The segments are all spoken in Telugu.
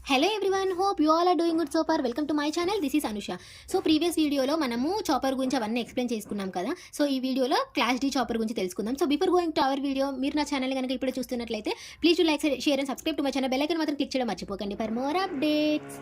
Hello everyone, hope you all are doing good. Super. Welcome to my channel. This is Anusha. So previous వీడియోలో మనము చాపర్ గురించి అవన్నీ ఎక్స్ప్లెయిన్ చేసుకున్నాం కదా. సో ఈ వీడియోలో క్లాస్ డి చాపర్ గురించి తెలుసుకుందాం. So before going to our video, మీరు నా ఛానల్ కనుక ఇప్పుడు చూస్తున్నట్లయితే please to like, share and subscribe to my channel. Bell icon మాత్రం క్లిక్ చేయడం మర్చిపోకండి ఫర్ మోర్ అప్డేట్స్.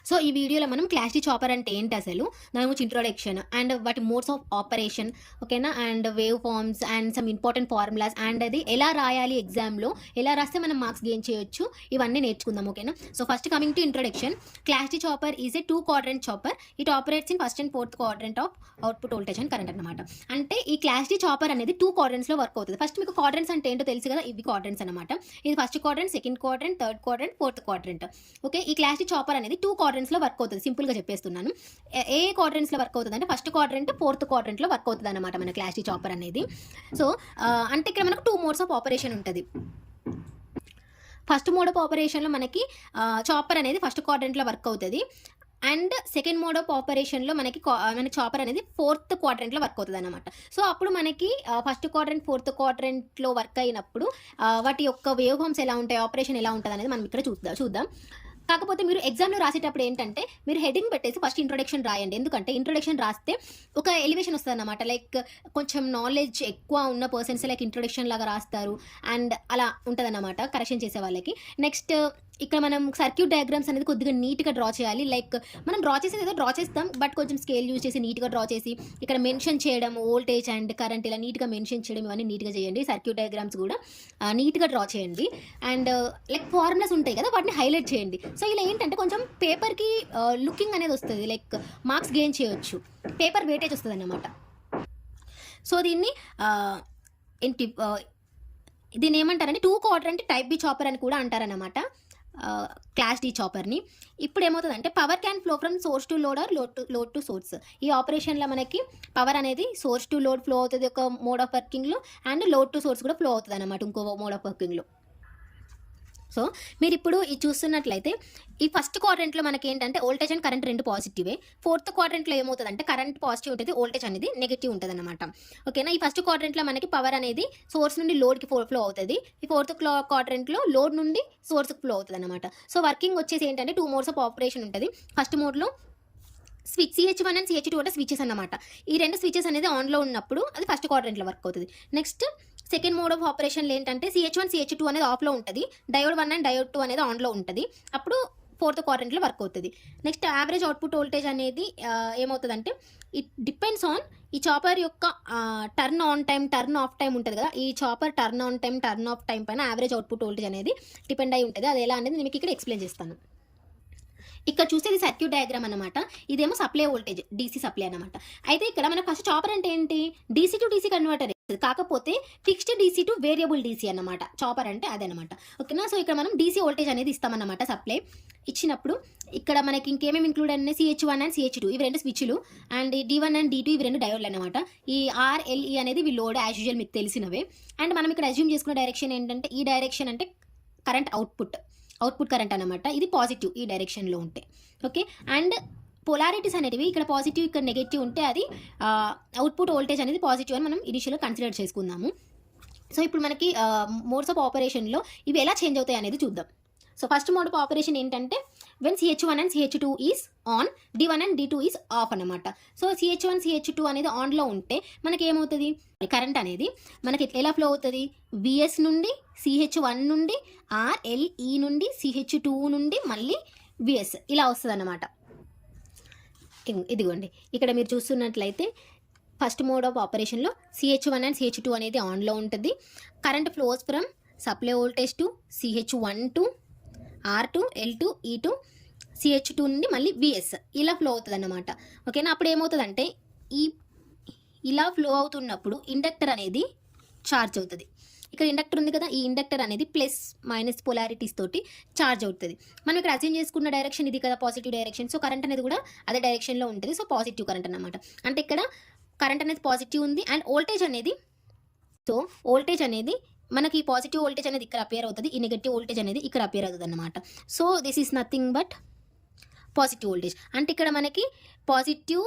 సో ఈ వీడియోలో మనం క్లాస్ డి చాపర్ అంటే ఏంటి, అసలు దాని గురించి ఇంట్రొడక్షన్ అండ్ వాటి మోడ్స్ ఆఫ్ ఆపరేషన్, ఓకేనా, and wave forms and some important formulas and అది ఎలా రాయాలి, ఎగ్జామ్లో ఎలా రాస్తే మనం మార్క్స్ గెయిన్ చేయొచ్చు, ఇవన్నీ నేర్చుకుందాం, ఓకేనా. So first coming to introduction, class D chopper is a 2 quadrant chopper. It operates in first and fourth quadrant of output voltage and current అనమాట. అంటే ఈ క్లాస్ డి చాపర్ అనేది 2 quadrants లో వర్క్ అవుతుంది. ఫస్ట్ మీకు క్వాడ్రంట్స్ అంటే ఏంటో తెలుసు కదా, ఇవి క్వాడ్రంట్స్ అనమాట. ఇది first quadrant, second quadrant, third quadrant, fourth quadrant. Okay, ఈ క్లాస్ డి చాపర్ అనేది 2 quadrants లో వర్క్ అవుతుంది. సింపుల్గా చెప్పేస్తున్నాను. ఏ క్వాడ్రంట్స్ లో వర్క్ అవుతుంది అంటే ఫస్ట్ క్వాడ్రంట్, ఫోర్త్ క్వాడ్రంట్ లో వర్క్ అవుతుంది అనమాట మన క్లాస్ డి చాపర్ అనేది. సో అంటే ఇక్కడ మనకు 2 మోడ్స్ ఆఫ్ ఆపరేషన్ ఉంటుంది. ఫస్ట్ మోడ్ ఆఫ్ ఆపరేషన్లో మనకి చాపర్ అనేది ఫస్ట్ క్వాడ్రంట్లో వర్క్ అవుతుంది. అండ్ సెకండ్ మోడ్ ఆఫ్ ఆపరేషన్లో మనకి చాపర్ అనేది ఫోర్త్ క్వాడ్రంట్లో వర్క్ అవుతుంది అనమాట. సో అప్పుడు మనకి ఫస్ట్ క్వాడ్రంట్, ఫోర్త్ క్వాడ్రంట్లో వర్క్ అయినప్పుడు వాటి యొక్క వేవ్ ఫార్మ్స్ ఎలా ఉంటాయి, ఆపరేషన్ ఎలా ఉంటుంది అనేది మనం ఇక్కడ చూద్దాం. కాకపోతే మీరు ఎగ్జామ్లో రాసేటప్పుడు ఏంటంటే మీరు హెడింగ్ పెట్టేసి ఫస్ట్ ఇంట్రొడక్షన్ రాయండి. ఎందుకంటే ఇంట్రొడక్షన్ రాస్తే ఒక ఎలివేషన్ వస్తుంది అన్నమాట. లైక్ కొంచెం నాలెడ్జ్ ఎక్కువ ఉన్న పర్సన్స్ లైక్ ఇంట్రొడక్షన్ లాగా రాస్తారు అండ్ అలా ఉంటుంది అన్నమాట కరెక్షన్ చేసే వాళ్ళకి. నెక్స్ట్ ఇక్కడ మనం సర్క్యూట్ డయాగ్రామ్స్ అనేది కొద్దిగా నీట్గా డ్రా చేయాలి. లైక్ మనం డ్రా చేసేది ఏదో డ్రా చేస్తాం, బట్ కొంచెం స్కేల్ యూజ్ చేసి నీట్గా డ్రా చేసి ఇక్కడ మెన్షన్ చేయడం, వోల్టేజ్ అండ్ కరెంట్ ఇలా నీట్గా మెన్షన్ చేయడం, ఇవన్నీ నీట్గా చేయండి. సర్క్యూట్ డయాగ్రామ్స్ కూడా నీట్గా డ్రా చేయండి. అండ్ లైక్ ఫార్ములాస్ ఉంటాయి కదా, వాటిని హైలైట్ చేయండి. సో ఇలా ఏంటంటే కొంచెం పేపర్కి లుకింగ్ అనేది వస్తుంది, లైక్ మార్క్స్ గెయిన్ చేయొచ్చు, పేపర్ వెయిటేజ్ వస్తుంది అన్నమాట. సో దీన్ని దీన్ని ఏమంటారంటే 2 quadrant టైప్ బి చాపర్ అని కూడా అంటారన్నమాట క్లాస్ డి చాపర్ని. ఇప్పుడు ఏమవుతుందంటే power can flow from source to load or load to source. ఈ ఆపరేషన్లో మనకి పవర్ అనేది సోర్స్ టు లోడ్ ఫ్లో అవుతుంది ఒక మోడ్ ఆఫ్ వర్కింగ్లో, అండ్ లోడ్ టు సోర్స్ కూడా ఫ్లో అవుతుంది అన్నమాట ఇంకో మోడ్ ఆఫ్ వర్కింగ్లో. సో మీరు ఇప్పుడు ఇది చూస్తున్నట్లయితే ఈ ఫస్ట్ క్వాడ్రంట్లో మనకి ఏంటంటే వోల్టేజ్ అండ్ కరెంట్ రెండు పాజిటివే. ఫోర్త్ క్వాడ్రంట్లో ఏమవుతుందంటే కరెంట్ పాజిటివ్ ఉంటుంది, వోల్టేజ్ అనేది నెగిటివ్ ఉంటుంది అనమాట. ఓకేనా. ఈ ఫస్ట్ క్వాడ్రంట్లో మనకి పవర్ అనేది సోర్స్ నుండి లోడ్కి ఫ్లో అవుతుంది. ఈ ఫోర్త్ క్వాడ్రంట్లో లోడ్ నుండి సోర్స్కి ఫ్లో అవుతుంది అనమాట. సో వర్కింగ్ వచ్చేసి ఏంటంటే 2 మోడ్స్ ఆఫ్ ఆపరేషన్ ఉంటుంది. ఫస్ట్ మోడ్లో స్విచ్ CH1 అండ్ CH2 అంటే స్విచెస్ అన్నమాట. ఈ రెండు స్విచెస్ అనేది ఆన్లో ఉన్నప్పుడు అది ఫస్ట్ క్వాడ్రంట్లో వర్క్ అవుతుంది. నెక్స్ట్ సెకండ్ మోడ్ ఆఫ్ ఆపరేషన్లు ఏంటంటే CH1, CH2 అనేది ఆఫ్లో ఉంటుంది, డయోడ్ 1 అండ్ డయోడ్ 2 అనేది ఆన్లో ఉంటుంది. అప్పుడు ఫోర్త్ క్వాడ్రంట్లో వర్క్ అవుతుంది. నెక్స్ట్ యావరేజ్ అవుట్పుట్ వోల్టేజ్ అనేది ఏమవుతుందంటే ఇట్ డిపెండ్స్ ఆన్ ఈ చాపర్ యొక్క turn on time, turn off time ఉంటుంది కదా. ఈ chopper turn on time, turn off time పైన యావరేజ్ అవుట్పుట్ వోల్టేజ్ అనేది డిపెండ్ అయి ఉంటుంది. అది ఎలా అనేది నేను మీకు ఇక్కడ ఎక్స్ప్లెయిన్ చేస్తాను. ఇక్కడ చూసేది సర్క్యూట్ డయాగ్రామ్ అనమాట. ఇదేమో సప్లై వోల్టేజ్, డీసీ సప్లై అనమాట. అయితే ఇక్కడ మనకు ఫస్ట్ చాపర్ అంటే ఏంటి, డీసీ టు డీసీ కన్వర్టర్, కాకపోతే fixed DC to variable DC అనమాట. చాపర్ అంటే అదనమాట. ఓకేనా. సో ఇక్కడ మనం డీసీ వోల్టేజ్ అనేది ఇస్తామన్నమాట. సప్లై ఇచ్చినప్పుడు ఇక్కడ మనకి ఇంకేమేమి ఇంక్లూడ్ అనే CH1 అండ్ CH2 ఇవి రెండు స్విచ్లు, అండ్ D1 అండ్ D2 ఇవి రెండు డయోడ్లు అనమాట. ఈ RLE అనేది ఇవి లోడ్, యాజ్ యూజువల్ మీకు తెలిసినవే. అండ్ మనం ఇక్కడ అజ్యూమ్ చేసుకున్న డైరెక్షన్ ఏంటంటే ఈ డైరెక్షన్ అంటే కరెంట్ అవుట్పుట్ కరెంట్ అనమాట. ఇది పాజిటివ్ ఈ డైరెక్షన్లో ఉంటే. ఓకే. అండ్ పొలారిటీస్ అనేటివి ఇక్కడ పాజిటివ్, ఇక్కడ నెగటివ్ ఉంటే అది అవుట్పుట్ వోల్టేజ్ అనేది పాజిటివ్ అని మనం ఇనిషియల్గా కన్సిడర్ చేసుకుందాము. సో ఇప్పుడు మనకి మోడ్స్ ఆఫ్ ఆపరేషన్లో ఇవి ఎలా చేంజ్ అవుతాయి అనేది చూద్దాం. So first mode of operation ఏంటంటే when CH1 and CH2 is on, D1 and D2 is off అనమాట. సో CH1, CH2 అనేది ఆన్లో ఉంటే మనకి ఏమవుతుంది, కరెంట్ అనేది మనకి ఎలా ఫ్లో అవుతుంది, VS నుండి CH1 నుండి RLE నుండి CH2 నుండి మళ్ళీ VS ఇలా వస్తుంది అన్నమాట. ఇదిగోండి ఇక్కడ మీరు చూస్తున్నట్లయితే ఫస్ట్ మోడ్ ఆఫ్ ఆపరేషన్లో CH1 అండ్ CH2 అనేది ఆన్లో ఉంటుంది. Current flows from supply voltage to CH1 to R2, L2, E2, CH2 నుండి మళ్ళీ VS ఇలా ఫ్లో అవుతుంది అన్నమాట. ఓకేనా. అప్పుడు ఏమవుతుందంటే ఇలా ఫ్లో అవుతున్నప్పుడు ఇండక్టర్ అనేది ఛార్జ్ అవుతుంది. ఇక్కడ ఇండక్టర్ ఉంది కదా, ఈ ఇండక్టర్ అనేది ప్లస్ మైనస్ పొలారిటీస్ తోటి ఛార్జ్ అవుతుంది. మనం ఇక్కడ అజ్యూమ్ చేసుకున్న డైరెక్షన్ ఇది కదా, పాజిటివ్ డైరెక్షన్. సో కరెంట్ అనేది కూడా అదే డైరెక్షన్లో ఉంటుంది. సో పాజిటివ్ కరెంట్ అన్నమాట. అంటే ఇక్కడ కరెంట్ అనేది పాజిటివ్ ఉంది. అండ్ వోల్టేజ్ అనేది మనకి పాజిటివ్ వోల్టేజ్ అనేది ఇక్కడ అపియర్ అవుతుంది, ఈ నెగటివ్ వోల్టేజ్ అనేది ఇక్కడ అపియర్ అవుతుంది అన్నమాట. So this is nothing but positive voltage. అంటే ఇక్కడ మనకి పాజిటివ్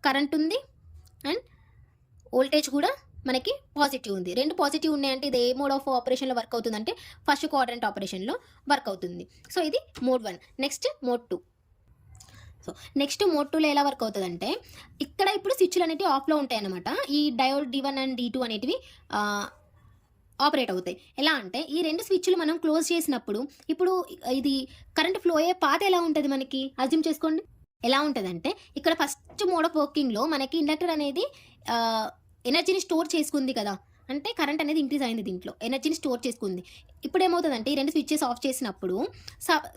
కరెంట్ ఉంది అండ్ వోల్టేజ్ కూడా మనకి పాజిటివ్ ఉంది. 2 పాజిటివ్ ఉన్నాయంటే ఇది ఏ మోడ్ ఆఫ్ ఆపరేషన్‌లో వర్క్ అవుతుందంటే ఫస్ట్ క్వాడ్రంట్ ఆపరేషన్‌లో వర్క్ అవుతుంది. సో ఇది mode 1. Next mode 2. So next mode 2లో ఎలా వర్క్ అవుతదంటే ఇక్కడ ఇప్పుడు స్విచ్‌లు అనేటివి ఆఫ్‌లో ఉంటాయన్నమాట. ఈ డయోడ్ D1 అండ్ D2 అనేటివి ఆపరేట్ అవుతాయి. ఎలా అంటే ఈ 2 స్విచ్‌లు మనం క్లోజ్ చేసినప్పుడు ఇప్పుడు ఇది కరెంట్ ఫ్లో అయ్యే పాత్ ఎలా ఉంటది మనకి అస్యూమ్ చేసుకోండి. ఎలా ఉంటదంటే ఇక్కడ ఫస్ట్ మోడ్ ఆఫ్ వర్కింగ్‌లో మనకి ఇండక్టర్ అనేది ఎనర్జీని స్టోర్ చేసుకుంది కదా! అంటే కరెంట్ అనేది ఇంక్రీజ్ అయింది దీంట్లో. ఎనర్జీని స్టోర్ చేసుకుంది. ఇప్పుడేమవుతదంటే ఈ 2 స్విచెస్ ఆఫ్ చేసినప్పుడు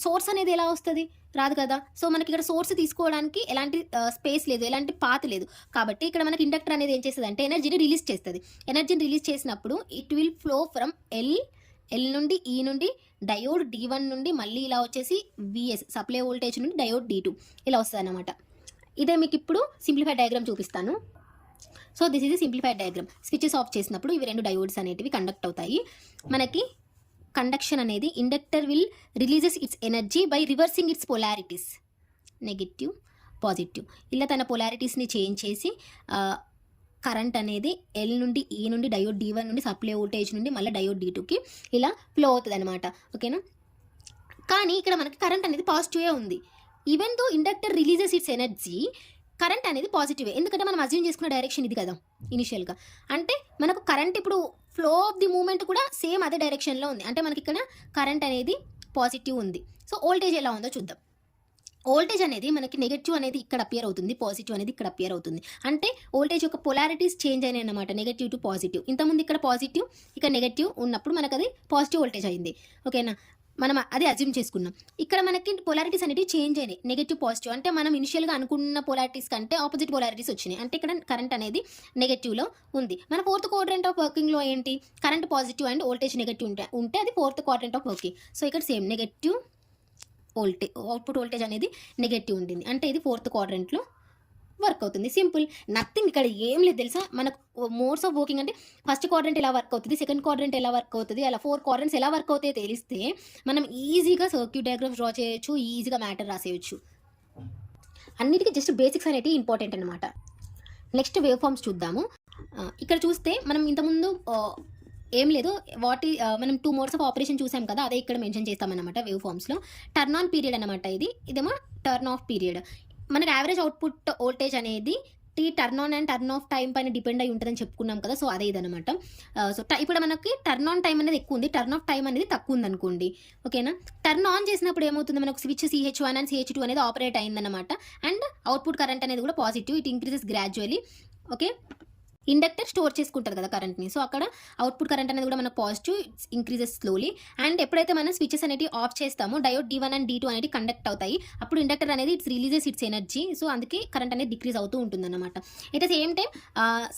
సోర్స్ అనేది ఎలా వస్తది? రాదు కదా! సో మనకి ఇక్కడ సోర్స్ తీసుకోవడానికి ఎలాంటి స్పేస్ లేదు. ఎలాంటి పాత్ లేదు. కాబట్టి ఇక్కడ మనకి ఇండక్టర్ అనేది ఏం చేస్తదంటే ఎనర్జీని రిలీజ్ చేస్తది. ఎనర్జీని రిలీజ్ చేసినప్పుడు it will flow from L నుండి ఈ నుండి డయోడ్ D1 నుండి మళ్ళీ ఇలా వచ్చేసి VS సప్లై వోల్టేజ్ నుండి డయోడ్ D2 ఇలా వస్తదన్నమాట. ఇదే మీకు ఇప్పుడు సింప్లిఫైడ్ డయాగ్రామ్ చూపిస్తాను. So this is simplified diagram. Switches off చేసినప్పుడు ఇవి 2 డయోడ్స్ అనేటివి కండక్ట్ అవుతాయి. మనకి కండక్షన్ అనేది inductor will releases it's energy by reversing it's polarities negative positive ఇలా తన పొలారిటీస్ని చేంజ్ చేసి కరెంట్ అనేది ఎల్ నుండి ఈ నుండి డయోడ్ D1 నుండి సప్లై వోల్టేజ్ నుండి మళ్ళీ డయోడ్ D2కి ఇలా ఫ్లో అవుతుంది అనమాట. ఓకేనా? కానీ ఇక్కడ మనకి కరెంట్ అనేది పాజిటివే ఉంది. Even though inductor releases it's energy current అనేది పాజిటివే. ఎందుకంటే మనం అజ్యూమ్ చేసుకున్న డైరెక్షన్ ఇది కదా ఇనిషియల్గా. అంటే మనకు కరెంట్ ఇప్పుడు ఫ్లో ఆఫ్ ది మూమెంట్ కూడా సేమ్ అదే డైరెక్షన్లో ఉంది. అంటే మనకి ఇక్కడ కరెంట్ అనేది పాజిటివ్ ఉంది. సో వోల్టేజ్ ఎలా ఉందో చూద్దాం. వోల్టేజ్ అనేది మనకి నెగటివ్ అనేది ఇక్కడ అపియర్ అవుతుంది, పాజిటివ్ అనేది ఇక్కడ అపియర్ అవుతుంది. అంటే వోల్టేజ్ యొక్క పొలారిటీస్ చేంజ్ అయినాయి అన్నమాట, నెగటివ్ టు పాజిటివ్. ఇంతకుముందు ఇక్కడ పాజిటివ్ ఇక్కడ నెగటివ్ ఉన్నప్పుడు మనకు అది పాజిటివ్ వోల్టేజ్ అయింది. ఓకేనా? మనం అది అజ్యూమ్ చేసుకున్నాం. ఇక్కడ మనకి పొలారిటీస్ అనేవి చేంజ్ అయినాయి, నెగటివ్ పాజిటివ్. అంటే మనం ఇనిషియల్గా అనుకున్న పొలారిటీస్ కంటే ఆపోజిట్ పొలారిటీస్ వచ్చినాయి. అంటే ఇక్కడ కరెంట్ అనేది నెగటివ్లో ఉంది. మన ఫోర్త్ క్వాడ్రంట్ ఆఫ్ వర్కింగ్లో ఏంటి? Current positive and voltage negative ఉంటే అది fourth quadrant of working. So ఇక్కడ same negative voltage, output voltage అనేది నెగటివ్ ఉంటుంది. అంటే ఇది ఫోర్త్ క్వాడ్రంట్లో వర్క్ అవుతుంది. Simple, nothing. ఇక్కడ ఏం లేదు తెలుసా, మనకు మోడ్స్ ఆఫ్ వర్కింగ్ అంటే ఫస్ట్ క్వాడ్రంట్ ఎలా వర్క్ అవుతుంది, సెకండ్ క్వాడ్రంట్ ఎలా వర్క్ అవుతుంది, అలా 4 క్వాడ్రంట్స్ ఎలా వర్క్ అవుతాయో తెలిస్తే మనం ఈజీగా సర్క్యూట్ డయాగ్రామ్స్ డ్రా చేయొచ్చు, ఈజీగా మ్యాటర్ రాసేయచ్చు. అన్నిటికీ జస్ట్ బేసిక్స్ అనేవి ఇంపార్టెంట్ అనమాట. నెక్స్ట్ వేవ్ ఫార్మ్స్ చూద్దాము. ఇక్కడ చూస్తే మనం ఇంతకుముందు ఏం లేదు మనం 2 మోడ్స్ ఆఫ్ ఆపరేషన్ చూసాం కదా, అదే ఇక్కడ మెన్షన్ చేస్తామన్నమాట వేవ్ ఫార్మ్స్లో. టర్న్ ఆన్ పీరియడ్ అనమాట ఇదేమో టర్న్ ఆఫ్ పీరియడ్. మనకి యావరేజ్ అవుట్పుట్ వోల్టేజ్ అనేది turn on and turn off time పైన డిపెండ్ అయి ఉంటుందని చెప్పుకున్నాం కదా, సో అదే ఇదనమాట. సో ఇప్పుడు మనకి టర్న్ ఆన్ టైం అనేది ఎక్కువ ఉంది, టర్న్ ఆఫ్ టైం అనేది తక్కువ ఉంది అనుకోండి. ఓకేనా? టర్న్ ఆన్ చేసినప్పుడు ఏమవుతుంది, మనకు స్విచ్ CH1 అండ్ CH2 అనేది ఆపరేట్ అయిందనమాట. అండ్ అవుట్పుట్ కరెంట్ అనేది కూడా positive, it increases gradually. Okay, inductor store చేసుకుంటారు కదా కరెంట్ని, సో అక్కడ అవుట్పుట్ కరెంట్ అనేది కూడా మనకు పాజిటివ్, ఇంక్రీజెస్ స్లోలీ. అండ్ ఎప్పుడైతే మనం స్విచెస్ అనేవి ఆఫ్ చేస్తామో డయోడ్ D1 అండ్ D2 అనేది కండక్ట్ అవుతాయి. అప్పుడు ఇండక్టర్ అనేది it's releases it's energy, so అందుకే కరెంట్ అనేది డిక్రీజ్ అవుతూ ఉంటుందన్నమాట. At the same time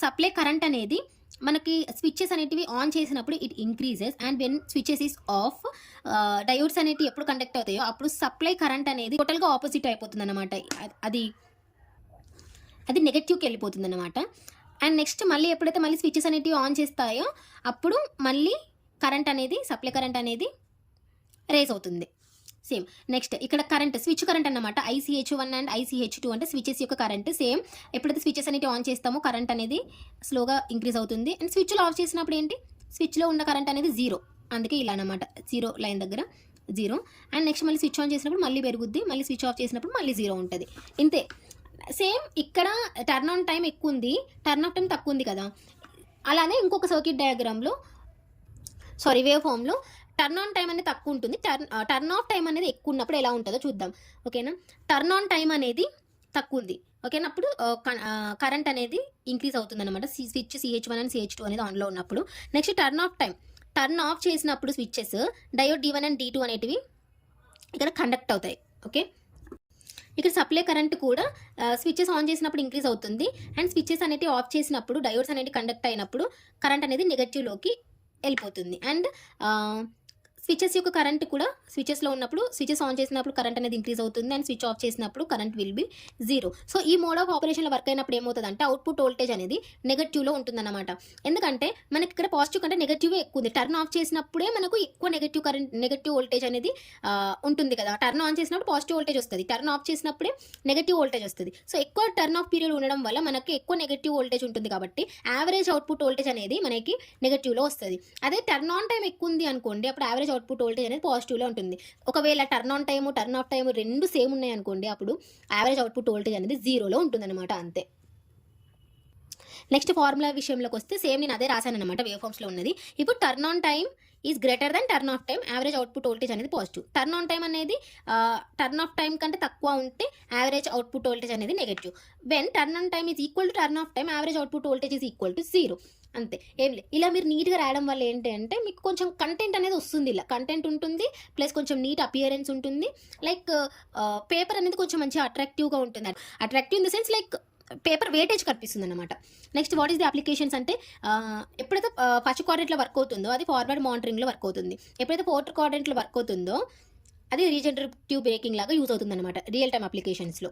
supply current అనేది మనకి స్విచెస్ అనేటివి ఆన్ చేసినప్పుడు it increases, and when switches is of diodes అనేటివి ఎప్పుడు కండక్ట్ అవుతాయో అప్పుడు సప్లై కరెంట్ అనేది టోటల్గా ఆపోజిట్ అయిపోతుంది అనమాట. అది నెగటివ్కి వెళ్ళిపోతుంది అనమాట. అండ్ నెక్స్ట్ మళ్ళీ ఎప్పుడైతే మళ్ళీ స్విచెస్ అనేటివి ఆన్ చేస్తాయో అప్పుడు మళ్ళీ కరెంట్ అనేది సప్లై కరెంట్ అనేది రేస్ అవుతుంది. సేమ్ నెక్స్ట్ ఇక్కడ కరెంట్ స్విచ్ కరెంట్ అన్నమాట, ICH1 అండ్ ICH2 అంటే స్విచెస్ యొక్క కరెంట్. సేమ్ ఎప్పుడైతే స్విచెస్ అనేవి ఆన్ చేస్తామో కరెంట్ అనేది స్లోగా ఇంక్రీజ్ అవుతుంది. అండ్ స్విచ్లో ఆఫ్ చేసినప్పుడు ఏంటి, స్విచ్లో ఉన్న కరెంట్ అనేది 0, అందుకే ఇలా అనమాట, 0 లైన్ దగ్గర 0. అండ్ నెక్స్ట్ మళ్ళీ స్విచ్ ఆన్ చేసినప్పుడు మళ్ళీ పెరుగుద్ది, మళ్ళీ స్విచ్ ఆఫ్ చేసినప్పుడు మళ్ళీ 0 ఉంటుంది. ఇంతే. సేమ్ ఇక్కడ టర్న్ ఆన్ టైం ఎక్కువ ఉంది, టర్న్ ఆఫ్ టైం తక్కువ ఉంది కదా. అలానే ఇంకొక సర్క్యూట్ డయాగ్రామ్లో వేవ్ ఫామ్లో టర్న్ ఆన్ టైం అనేది తక్కువ ఉంటుంది, టర్న్ ఆఫ్ టైం అనేది ఎక్కువ ఉన్నప్పుడు ఎలా ఉంటుందో చూద్దాం. ఓకేనా? టర్న్ ఆన్ టైం అనేది తక్కువ ఉంది. ఓకేనా? అప్పుడు కరెంట్ అనేది ఇంక్రీజ్ అవుతుంది అనమాట, స్విచ్ CH1 అండ్ CH2 అనేది ఆన్లో ఉన్నప్పుడు. Next turn off time, turn off చేసినప్పుడు switches diode D1 and D2 అనేటివి ఇక్కడ కండక్ట్ అవుతాయి. ఓకే, ఇక్కడ సప్లై కరెంట్ కూడా స్విచెస్ ఆన్ చేసినప్పుడు ఇంక్రీజ్ అవుతుంది, అండ్ స్విచెస్ అనేవి ఆఫ్ చేసినప్పుడు డయోడ్స్ అనేవి కండక్ట్ అయినప్పుడు కరెంట్ అనేది నెగటివ్లోకి వెళ్ళిపోతుంది. అండ్ స్విచెస్ యొక్క కరెంట్ కూడా స్విచెస్లో ఉన్నప్పుడు స్విచెస్ ఆన్ చేసినప్పుడు కరెంట్ అనేది ఇంక్రీజ్ అవుతుంది అండ్ స్విచ్ ఆఫ్ చేసినప్పుడు కరెంట్ విల్ బి 0. సో ఈ మోడ్ ఆఫ్ ఆపరేషన్లో వర్క్ అయినప్పుడు ఏమవుతుందంటే అవుట్పుట్ వోల్టేజ్ అనేది నెగటివ్లో ఉంటుందన్నమాట. ఎందుకంటే మనకి ఇక్కడ పాజిటివ్ కంటే నెగటివ్ ఎక్కువ ఉంది. టర్న్ ఆఫ్ చేసినప్పుడే మనకు ఎక్కువ నెగటివ్ వోల్టేజ్ అనేది ఉంటుంది కదా. టర్న్ ఆన్ చేసినప్పుడు పాజిటివ్ వోల్టేజ్ వస్తుంది, టర్న్ ఆఫ్ చేసినప్పుడే నెగటివ్ వోల్టేజ్ వస్తుంది. సో ఎక్కువ టర్న్ ఆఫ్ పీరియడ్ ఉండడం వల్ల మనకి ఎక్కువ నెగటివ్ వోల్టేజ్ ఉంటుంది కాబట్టి యావరేజ్ అవుట్పుట్ వోల్టేజ్ అనేది మనకి నెగటివ్లో వస్తుంది. అదే టర్న్ ఆన్ టైం ఎక్కువ ఉంది అనుకోండి, అప్పుడు యావరేజ్ అవుట్పుట్ వోల్టేజ్ అనేది పాజిటివ్లో ఉంటుంది. ఒకవేళ turn on time turn off time రెండు సేమ్ ఉన్నాయి అనుకోండి, అప్పుడు యావరేజ్ అవుట్పుట్ వోల్టేజ్ అనేది 0లో ఉంటుందన్నమాట. అంతే. నెక్స్ట్ ఫార్ములా విషయంలోకి వస్తే సేమ్ నేను అదే రాశాను అనమాట, వేవ్ ఫార్మ్స్లో ఉన్నది. ఇప్పుడు turn on time is greater than turn off time, average output voltage అనేది పాజిటివ్. టర్న్ ఆన్ టైం అనేది టర్న్ ఆఫ్ టైం కంటే తక్కువ ఉంటే యావరేజ్ అవుట్పుట్ వోల్టేజ్ అనేది negative. When turn on time is equal to turn off time, average output voltage is equal to 0. అంతే, ఏం లేదు. ఇలా మీరు నీట్గా రాయడం వల్ల ఏంటి అంటే మీకు కొంచెం కంటెంట్ అనేది వస్తుంది, ఇలా కంటెంట్ ఉంటుంది, ప్లస్ కొంచెం నీట్ అపియరెన్స్ ఉంటుంది. లైక్ పేపర్ అనేది కొంచెం మంచిగా అట్రాక్టివ్గా ఉంటుంది. Attractive in the sense like paper weightage కనిపిస్తుంది అనమాట. Next what is the applications అంటే ఎప్పుడైతే ఫస్ట్ క్వాడ్రెంట్లో వర్క్ అవుతుందో అది ఫార్వర్డ్ మానిటరింగ్లో వర్క్ అవుతుంది. ఎప్పుడైతే ఫోర్త్ క్వాడ్రెంట్లో వర్క్ అవుతుందో అది రీజనరేటివ్ బ్రేకింగ్ లాగా యూజ్ అవుతుంది అనమాట రియల్ టైమ్ అప్లికేషన్స్లో.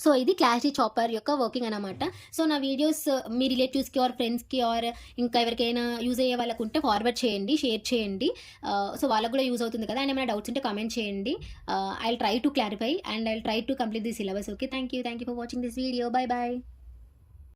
సో ఇది క్లాస్ డీ చాపర్ యొక్క వర్కింగ్ అనమాట. సో నా వీడియోస్ మీ రిలేటివ్స్కి ఆర్ ఫ్రెండ్స్కి ఆర్ ఇంకా ఎవరికైనా యూజ్ అయ్యే వాళ్ళకు ఉంటే ఫార్వర్డ్ చేయండి, షేర్ చేయండి. సో వాళ్ళకు కూడా యూజ్ అవుతుంది కదా. అండ్ ఏమైనా డౌట్స్ ఉంటే కామెంట్ చేయండి. I will try to clarify and I will try to complete the syllabus. Okay, thank you for watching this video. Bye bye.